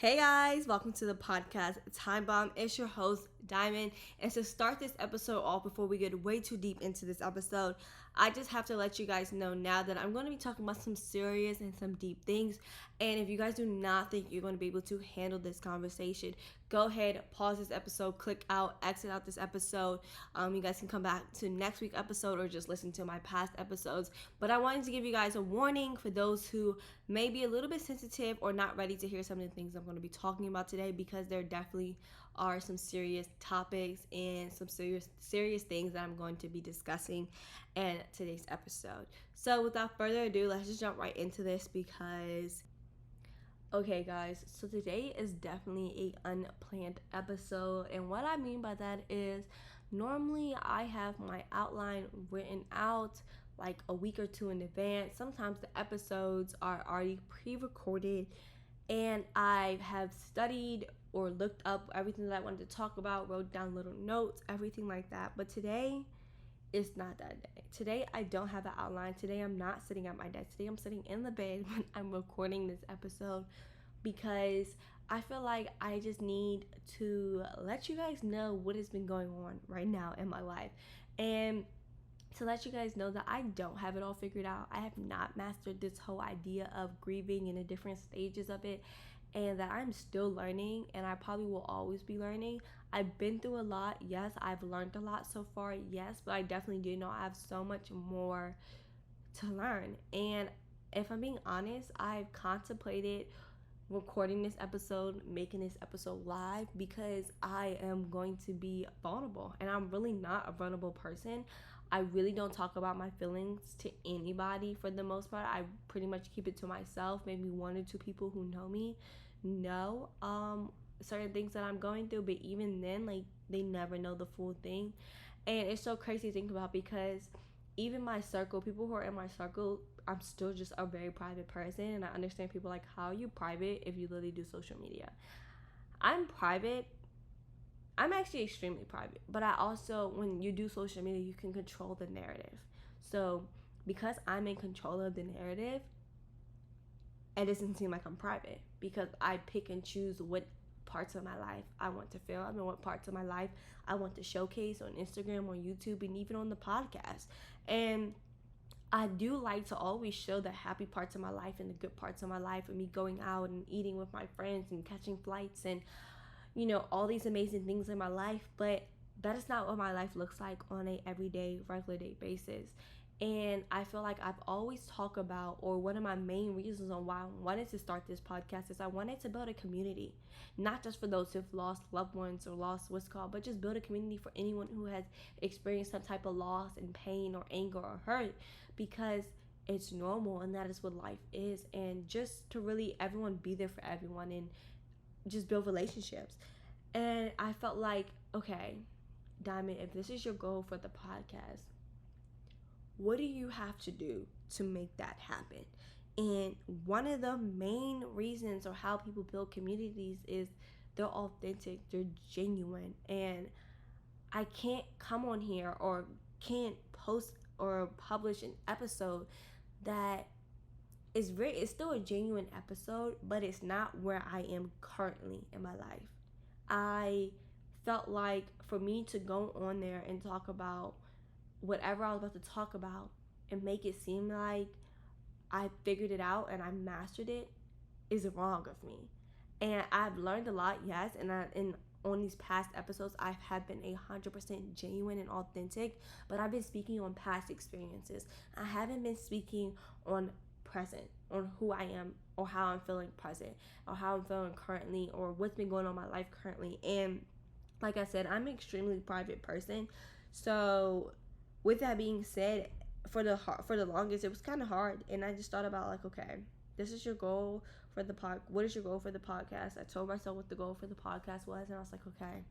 Hey guys, welcome to the podcast Time Bomb. It's your host, Diamond. And to start this episode off, before we get way too deep into this episode, I just have to let you guys know now that I'm going to be talking about some serious and some deep things. And if you guys do not think you're going to be able to handle this conversation, go ahead, pause this episode, click out, exit out this episode. You guys can come back to next week's episode or just listen to my past episodes. But I wanted to give you guys a warning for those who may be a little bit sensitive or not ready to hear some of the things I'm going to be talking about today, because there definitely are some serious topics and some serious things that I'm going to be discussing in today's episode. So without further ado, let's just jump right into this because okay guys, so today is definitely a unplanned episode, and what I mean by that is normally I have my outline written out like a week or two in advance. Sometimes the episodes are already pre-recorded and I have studied or looked up everything that I wanted to talk about, wrote down little notes, everything like that. But today it's not that day. Today I don't have an outline. Today I'm not sitting at my desk. Today I'm sitting in the bed when I'm recording this episode, because I feel like I just need to let you guys know what has been going on right now in my life, and to let you guys know that I don't have it all figured out. I have not mastered this whole idea of grieving and the different stages of it, and that I'm still learning, and I probably will always be learning. I've been through a lot, yes. I've learned a lot so far, yes, but I definitely do know I have so much more to learn. And if I'm being honest, I've contemplated recording this episode, making this episode live, because I am going to be vulnerable, and I'm really not a vulnerable person. I really don't talk about my feelings to anybody for the most part. I pretty much keep it to myself. Maybe one or two people who know me know certain things that I'm going through, but even then, like, they never know the full thing. And it's so crazy to think about, because even my circle, people who are in my circle, I'm still just a very private person, and I understand people like, how are you private if you literally do social media? I'm private. I'm actually extremely private, but I also, when you do social media, you can control the narrative. So because I'm in control of the narrative, it doesn't seem like I'm private, because I pick and choose what parts of my life I want to film and what parts of my life I want to showcase on Instagram, on YouTube, and even on the podcast. And I do like to always show the happy parts of my life and the good parts of my life, and me going out and eating with my friends and catching flights and, you know, all these amazing things in my life. But that is not what my life looks like on a everyday, regular day basis. And I feel like I've always talked about, or one of my main reasons on why I wanted to start this podcast, is I wanted to build a community, not just for those who've lost loved ones or lost what's called, but just build a community for anyone who has experienced some type of loss and pain or anger or hurt, because it's normal and that is what life is. And just to really everyone be there for everyone and just build relationships. And I felt like, okay, Diamond, if this is your goal for the podcast, what do you have to do to make that happen? And one of the main reasons, or how people build communities, is they're authentic, they're genuine. And I can't come on here or can't post or publish an episode that it's still a genuine episode, but it's not where I am currently in my life. I felt like for me to go on there and talk about whatever I was about to talk about and make it seem like I figured it out and I mastered it is wrong of me. And I've learned a lot, yes, and on these past episodes I have been 100% genuine and authentic, but I've been speaking on past experiences. I haven't been speaking on present, on who I am or how I'm feeling present or how I'm feeling currently or what's been going on in my life currently. And like I said, I'm an extremely private person. So with that being said, for the longest, it was kind of hard, and I just thought about, like, okay, this is your goal for the what is your goal for the podcast? I told myself what the goal for the podcast was, and I was like, okay,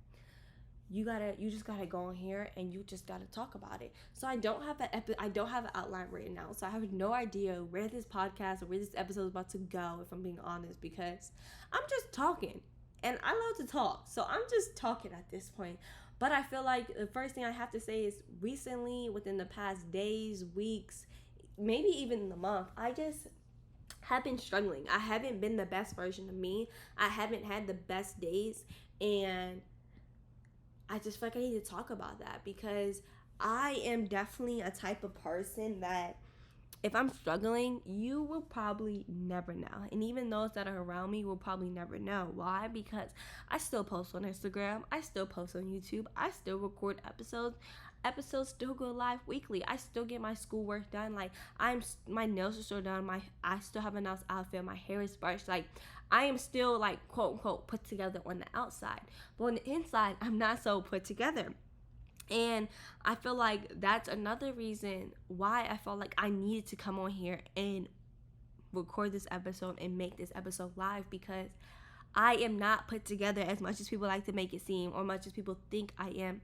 you just gotta go on here and you just gotta talk about it. So I don't have I don't have an outline written now, so I have no idea where this podcast or where this episode is about to go, if I'm being honest, because I'm just talking, and I love to talk, so I'm just talking at this point. But I feel like the first thing I have to say is, recently, within the past days, weeks, maybe even the month, I just have been struggling. I haven't been the best version of me. I haven't had the best days. And I just feel like I need to talk about that because I am definitely a type of person that if I'm struggling, you will probably never know. And even those that are around me will probably never know. Why? Because I still post on Instagram. I still post on YouTube. I still record episodes. Episodes still go live weekly. I still get my schoolwork done. Like my nails are still done. I still have a nice outfit. My hair is brushed. Like I am still like quote unquote put together on the outside. But on the inside, I'm not so put together. And I feel like that's another reason why I felt like I needed to come on here and record this episode and make this episode live because I am not put together as much as people like to make it seem or much as people think I am.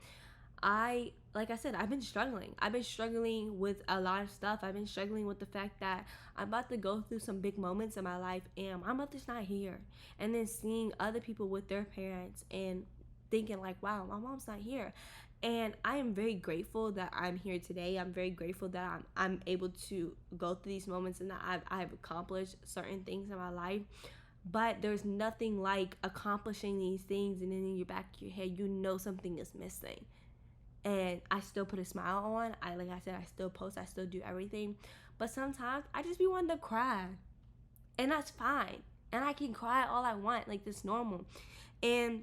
Like I said, I've been struggling. I've been struggling with a lot of stuff. I've been struggling with the fact that I'm about to go through some big moments in my life and my mother's not here. And then seeing other people with their parents and thinking like, wow, my mom's not here. And I am very grateful that I'm here today. I'm very grateful that I'm able to go through these moments and that I've accomplished certain things in my life. But there's nothing like accomplishing these things and then in your back of your head, you know something is missing. And I still put a smile on. Like I said, I still post, I still do everything. But sometimes I just be wanting to cry. And that's fine. And I can cry all I want. Like, that's normal. And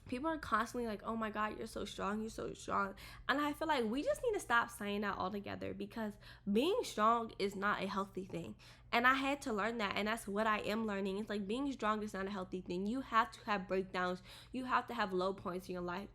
people are constantly like, oh my God, you're so strong, you're so strong. And I feel like we just need to stop saying that altogether because being strong is not a healthy thing. And I had to learn that, and that's what I am learning. It's like being strong is not a healthy thing. You have to have breakdowns. You have to have low points in your life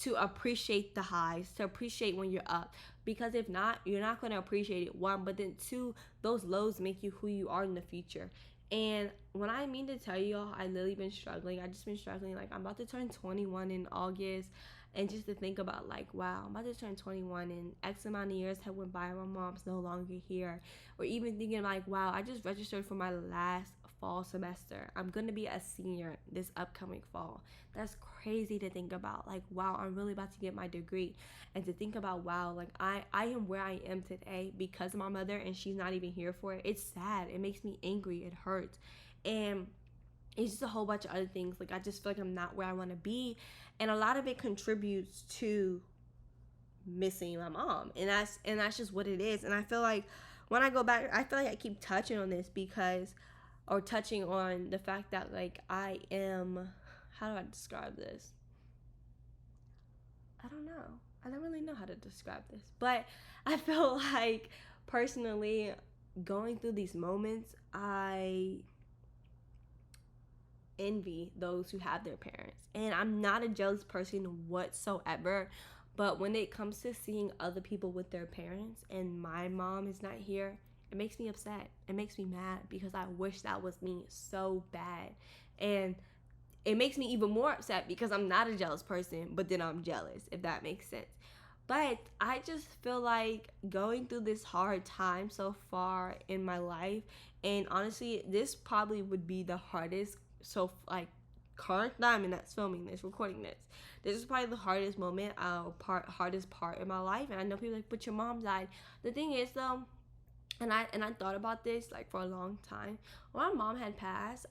to appreciate the highs, to appreciate when you're up. Because if not, you're not going to appreciate it. One, but then two, those lows make you who you are in the future. And when I mean to tell y'all, I literally been struggling. I just been struggling. Like, I'm about to turn 21 in August. And just to think about, like, wow, I'm about to turn 21 and X amount of years have went by and my mom's no longer here. Or even thinking, like, wow, I just registered for my last fall semester. I'm going to be a senior this upcoming fall. That's crazy to think about. Like, wow, I'm really about to get my degree. And to think about, wow, like, I am where I am today because of my mother and she's not even here for it. It's sad. It makes me angry. It hurts. And it's just a whole bunch of other things. Like, I just feel like I'm not where I want to be. And a lot of it contributes to missing my mom. And that's just what it is. And I feel like when I go back, I feel like I keep touching on this or touching on the fact that, like, I am, how do I describe this? I don't know. I don't really know how to describe this. But I feel like, personally, going through these moments, I envy those who have their parents. And I'm not a jealous person whatsoever. But when it comes to seeing other people with their parents and my mom is not here, it makes me upset. It makes me mad because I wish that was me so bad. And it makes me even more upset because I'm not a jealous person, but then I'm jealous, if that makes sense. But I just feel like going through this hard time so far in my life, and honestly, this probably would be the hardest, so like current diamond that's filming this, recording this. This is probably the hardest moment, hardest part in my life. And I know people are like, but your mom died. The thing is though, and I thought about this like for a long time. When my mom had passed,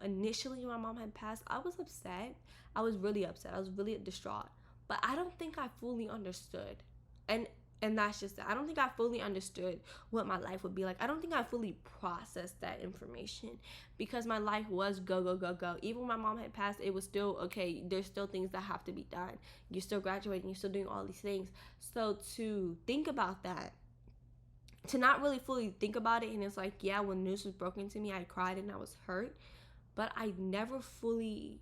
initially when my mom had passed, I was upset. I was really upset. I was really distraught. But I don't think I fully understood. And that's just it. I don't think I fully understood what my life would be like. I don't think I fully processed that information because my life was go, go, go, go. Even when my mom had passed, it was still, okay, there's still things that have to be done. You're still graduating. You're still doing all these things. So to think about that, to not really fully think about it, and it's like, yeah, when news was broken to me, I cried and I was hurt, but I never fully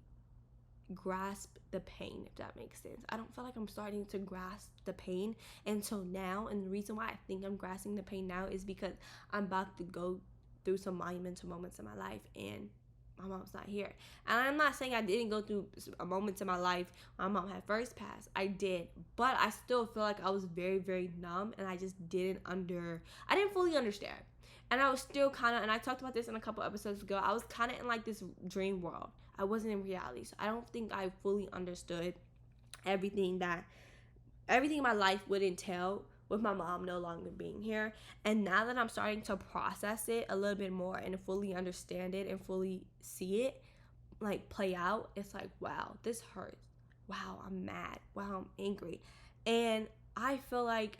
grasp the pain, if that makes sense. I don't feel like I'm starting to grasp the pain until now, and the reason why I think I'm grasping the pain now is because I'm about to go through some monumental moments in my life and my mom's not here. And I'm not saying I didn't go through moments in my life when my mom had first passed. I did, but I still feel like I was very, very numb, and I just didn't fully understand. And I was still kind of, and I talked about this in a couple episodes ago, I was kind of in like this dream world. I wasn't in reality. So I don't think I fully understood everything my life would entail with my mom no longer being here. And now that I'm starting to process it a little bit more and fully understand it and fully see it like play out, it's like, wow, this hurts. Wow, I'm mad. Wow, I'm angry. And I feel like,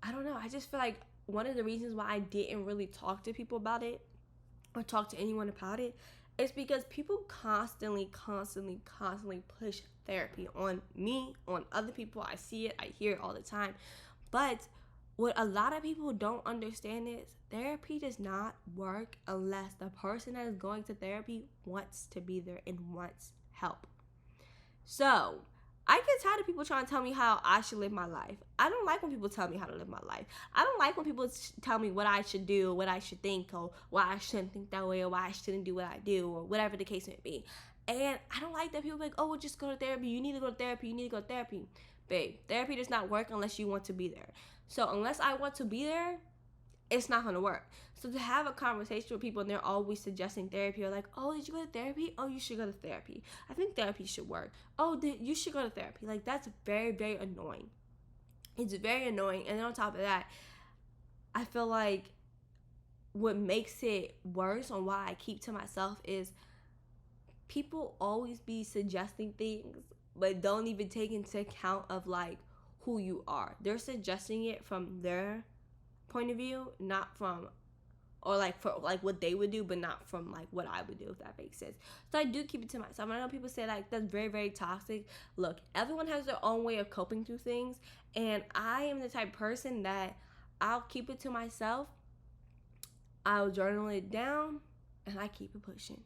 I don't know, I just feel like one of the reasons why I didn't really talk to people about it or talk to anyone about it is because people constantly push therapy on me, on other people. I see it, I hear it all the time. But what a lot of people don't understand is therapy does not work unless the person that is going to therapy wants to be there and wants help. So I get tired of people trying to tell me how I should live my life. I don't like when people tell me how to live my life. I don't like when people tell me what I should do, what I should think, or why I shouldn't think that way, or why I shouldn't do what I do, or whatever the case may be. And I don't like that people are like, oh, well, just go to therapy. You need to go to therapy. You need to go to therapy. Babe, therapy does not work unless you want to be there. So unless I want to be there, it's not going to work. So to have a conversation with people and they're always suggesting therapy, or like, oh, did you go to therapy? Oh, you should go to therapy. I think therapy should work. Oh, you should go to therapy. Like, that's very, very annoying. It's very annoying. And then on top of that, I feel like what makes it worse on why I keep to myself is people always be suggesting things but don't even take into account of like who you are. They're suggesting it from their point of view, not from, or like for like what they would do, but not from like what I would do, if that makes sense. So I do keep it to myself. I know people say like that's very, very toxic. Look, everyone has their own way of coping through things, and I am the type of person that I'll keep it to myself. I'll journal it down, and I keep it pushing.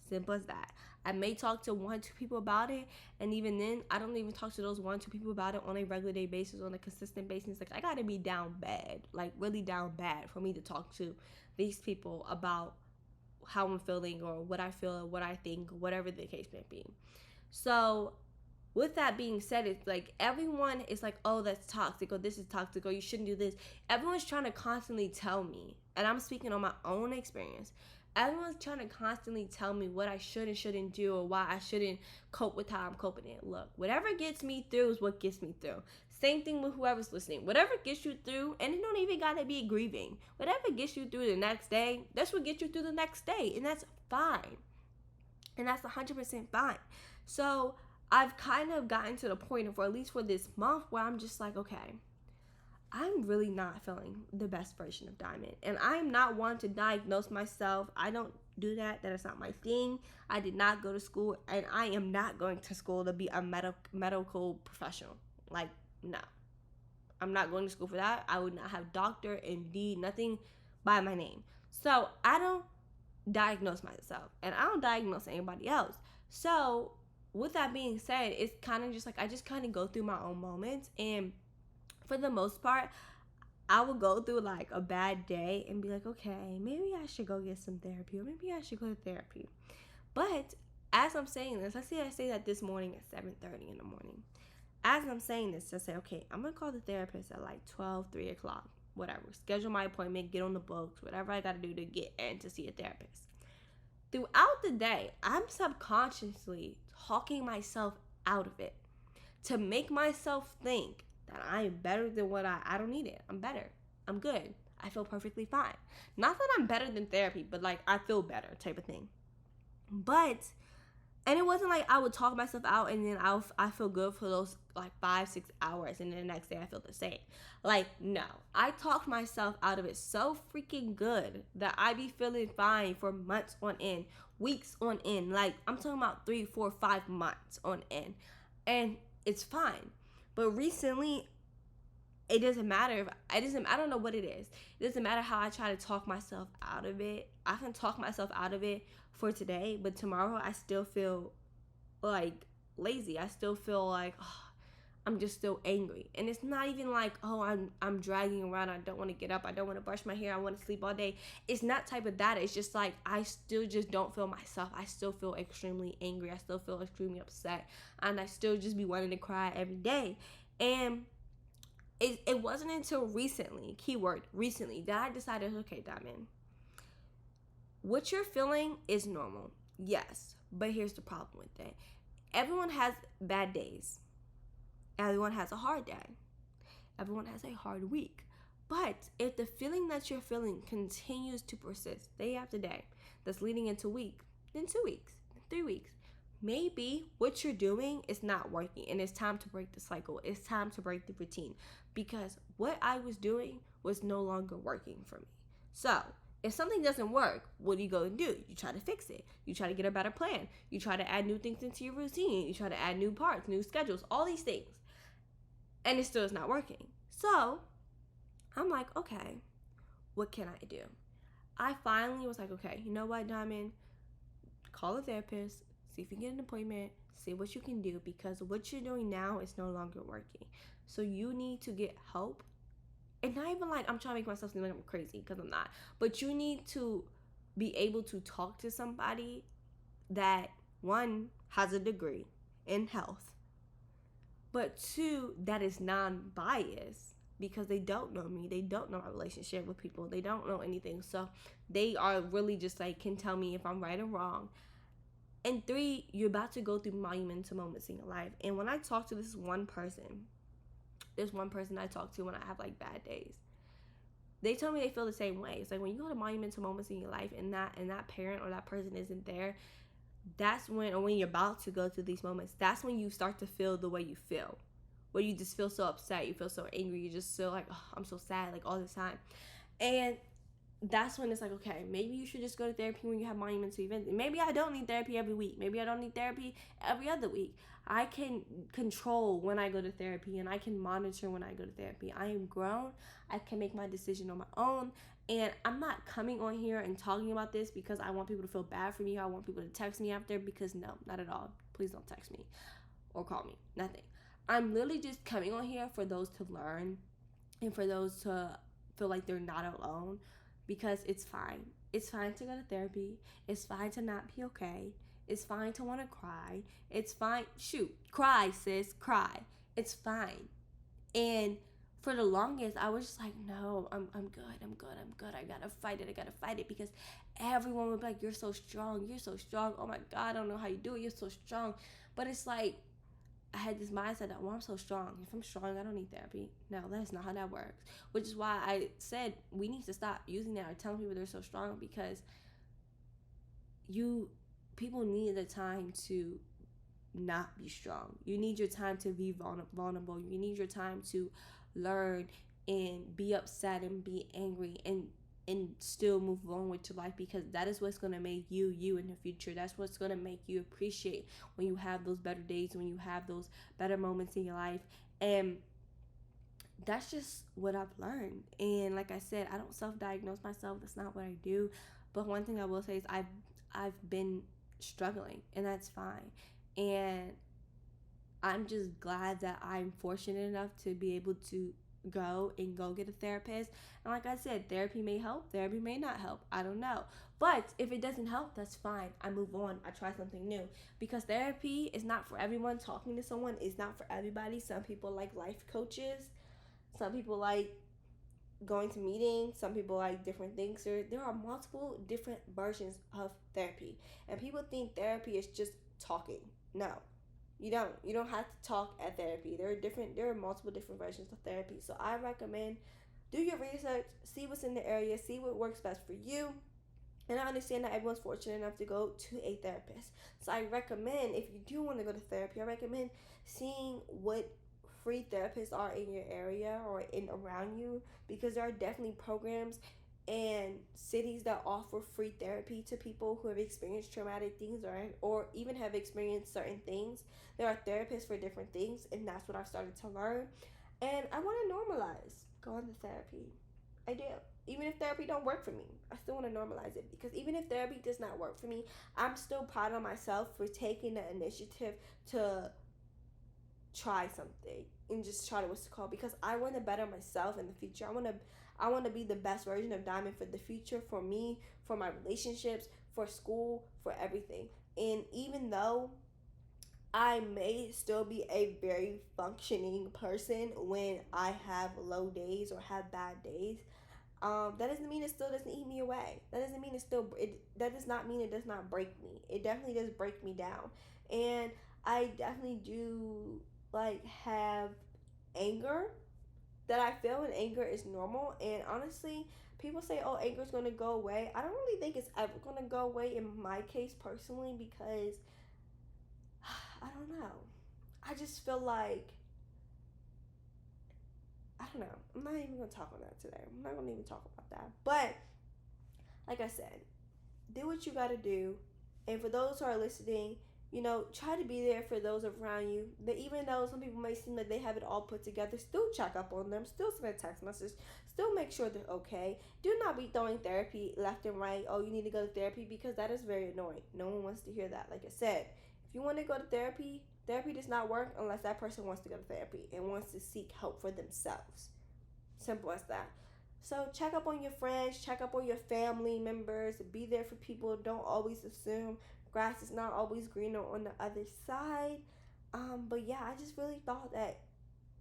Simple as that. I may talk to 1-2 people about it, and even then, I don't even talk to those 1-2 people about it on a regular day basis, on a consistent basis. Like, I gotta be down bad, like really down bad, for me to talk to these people about how I'm feeling or what I feel or what I think, whatever the case may be. So, with that being said, it's like everyone is like, oh, that's toxic, or this is toxic, or you shouldn't do this. Everyone's trying to constantly tell me, and I'm speaking on my own experience. Everyone's trying to constantly tell me what I should and shouldn't do, or why I shouldn't cope with how I'm coping it. Look, whatever gets me through is what gets me through. Same thing with whoever's listening. Whatever gets you through, and it don't even gotta be grieving. Whatever gets you through the next day, that's what gets you through the next day, and that's fine. And that's 100% fine. So I've kind of gotten to the point of, or at least for this month, where I'm just like, okay, I'm really not feeling the best version of Diamond. And I am not one to diagnose myself. I don't do that. That is not my thing. I did not go to school, and I am not going to school to be a medical professional. Like, no. I'm not going to school for that. I would not have doctor, MD, nothing by my name. So I don't diagnose myself, and I don't diagnose anybody else. So with that being said, it's kind of just like I just kind of go through my own moments, and for the most part, I would go through like a bad day and be like, okay, maybe I should go get some therapy, or maybe I should go to therapy. But as I'm saying this, I say that this morning at 7:30 in the morning. As I'm saying this, I say, okay, I'm going to call the therapist at like 12, 3 o'clock, whatever. Schedule my appointment, get on the books, whatever I got to do to get in to see a therapist. Throughout the day, I'm subconsciously talking myself out of it to make myself think that I am better than what I don't need it. I'm better. I'm good. I feel perfectly fine. Not that I'm better than therapy, but like I feel better type of thing. But, and it wasn't like I would talk myself out and then I feel good for those like 5-6 hours and then the next day I feel the same. Like, no. I talked myself out of it so freaking good that I be feeling fine for months on end, weeks on end. Like, I'm talking about 3, 4, 5 months on end. And it's fine. But recently, it doesn't matter. I don't know what it is. It doesn't matter how I try to talk myself out of it. I can talk myself out of it for today, but tomorrow I still feel like lazy. I still feel like I'm just still angry. And it's not even like, I'm dragging around. I don't want to get up. I don't want to brush my hair. I want to sleep all day. It's not type of that. It's just like I still just don't feel myself. I still feel extremely angry. I still feel extremely upset. And I still just be wanting to cry every day. And it wasn't until recently, keyword recently, that I decided, okay, Diamond, what you're feeling is normal. Yes. But here's the problem with it. Everyone has bad days. Everyone has a hard day. Everyone has a hard week. But if the feeling that you're feeling continues to persist day after day, that's leading into a week, then 2 weeks, 3 weeks, maybe what you're doing is not working and it's time to break the cycle. It's time to break the routine because what I was doing was no longer working for me. So, if something doesn't work, what do you go and do? You try to fix it. You try to get a better plan. You try to add new things into your routine. You try to add new parts, new schedules, all these things. And it still is not working. So, I'm like, okay, what can I do? I finally was like, okay, you know what, Diamond? Call a therapist, see if you can get an appointment, see what you can do because what you're doing now is no longer working. So you need to get help. And not even like I'm trying to make myself seem like I'm crazy because I'm not. But you need to be able to talk to somebody that, one, has a degree in health, but two, that is non-biased because they don't know me. They don't know my relationship with people. They don't know anything. So they are really just like, can tell me if I'm right or wrong. And three, you're about to go through monumental moments in your life. And when I talk to this one person, there's one person I talk to when I have like bad days. They tell me they feel the same way. It's like when you go to monumental moments in your life and that parent or that person isn't there, that's when, or when you're about to go through these moments, that's when you start to feel the way you feel. Where you just feel so upset, you feel so angry, you just feel like, oh, I'm so sad, like all the time. And that's when it's like, okay, maybe you should just go to therapy when you have monumental events. And maybe I don't need therapy every week. Maybe I don't need therapy every other week. I can control when I go to therapy and I can monitor when I go to therapy. I am grown. I can make my decision on my own. And I'm not coming on here and talking about this because I want people to feel bad for me. I want people to text me after because no, not at all. Please don't text me or call me. Nothing. I'm literally just coming on here for those to learn and for those to feel like they're not alone because it's fine. It's fine to go to therapy. It's fine to not be okay. It's fine to want to cry. It's fine. Shoot. Cry, sis. Cry. It's fine. And for the longest, I was just like, no, I'm good. I gotta fight it because everyone would be like, you're so strong. Oh my God, I don't know how you do it. You're so strong. But it's like, I had this mindset that, well, I'm so strong. If I'm strong, I don't need therapy. No, that's not how that works. Which is why I said we need to stop using that or telling people they're so strong because people need the time to not be strong. You need your time to be vulnerable. You need your time to learn and be upset and be angry and still move on with your life because that is what's going to make you in the future. That's what's going to make you appreciate when you have those better days, when you have those better moments in your life. And that's just what I've learned. And like I said, I don't self-diagnose myself. That's not what I do. But one thing I will say is I've been struggling, and that's fine. And I'm just glad that I'm fortunate enough to be able to go get a therapist. And like I said, therapy may help, therapy may not help. I don't know. But if it doesn't help, that's fine. I move on. I try something new. Because therapy is not for everyone. Talking to someone is not for everybody. Some people like life coaches. Some people like going to meetings. Some people like different things. There are multiple different versions of therapy. And people think therapy is just talking. No. You don't have to talk at therapy. There are multiple different versions of therapy. So I recommend do your research, see what's in the area, see what works best for you. And I understand that everyone's fortunate enough to go to a therapist. So I recommend, if you do want to go to therapy, I recommend seeing what free therapists are in your area or in around you, because there are definitely programs and cities that offer free therapy to people who have experienced traumatic things or even have experienced certain things. There are therapists for different things, and that's what I've started to learn. And I want to normalize going to therapy. I do. Even if therapy don't work for me, I still want to normalize it, because even if therapy does not work for me, I'm still proud of myself for taking the initiative to try something and just try to what's it called, because I want to better myself in the future. I want to be the best version of Diamond for the future, for me, for my relationships, for school, for everything. And even though I may still be a very functioning person when I have low days or have bad days, that doesn't mean it still doesn't eat me away. That doesn't mean that does not mean it does not break me. It definitely does break me down. And I definitely do like have anger that I feel when anger is normal. And honestly, people say, oh, anger is going to go away. I don't really think it's ever going to go away in my case personally, because I don't know. I just feel like, I don't know. I'm not even going to talk on that today. I'm not going to even talk about that. But like I said, do what you got to do. And for those who are listening, try to be there for those around you. That even though some people may seem like they have it all put together, still check up on them, still send a text message, still make sure they're okay. Do not be throwing therapy left and right. Oh, you need to go to therapy, because that is very annoying. No one wants to hear that. Like I said, if you want to go to therapy, therapy does not work unless that person wants to go to therapy and wants to seek help for themselves. Simple as that. So check up on your friends, check up on your family members, be there for people. Don't always assume grass is not always greener on the other side. But yeah, I just really thought that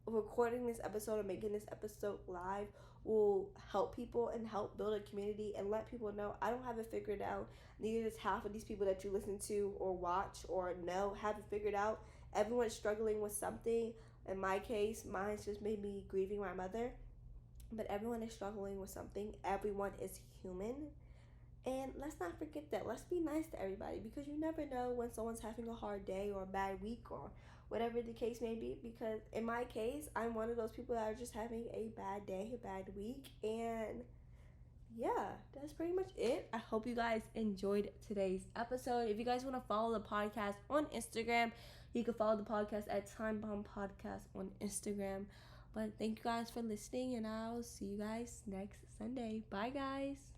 recording this episode and making this episode live will help people and help build a community and let people know I don't have it figured out. Neither does half of these people that you listen to or watch or know have it figured out. Everyone's struggling with something. In my case, mine's just made me grieving my mother. But everyone is struggling with something. Everyone is human. And let's not forget that. Let's be nice to everybody, because you never know when someone's having a hard day or a bad week or whatever the case may be. Because in my case, I'm one of those people that are just having a bad day, a bad week. And yeah, that's pretty much it. I hope you guys enjoyed today's episode. If you guys want to follow the podcast on Instagram, you can follow the podcast at Time Bomb Podcast on Instagram. But thank you guys for listening, and I'll see you guys next Sunday. Bye, guys.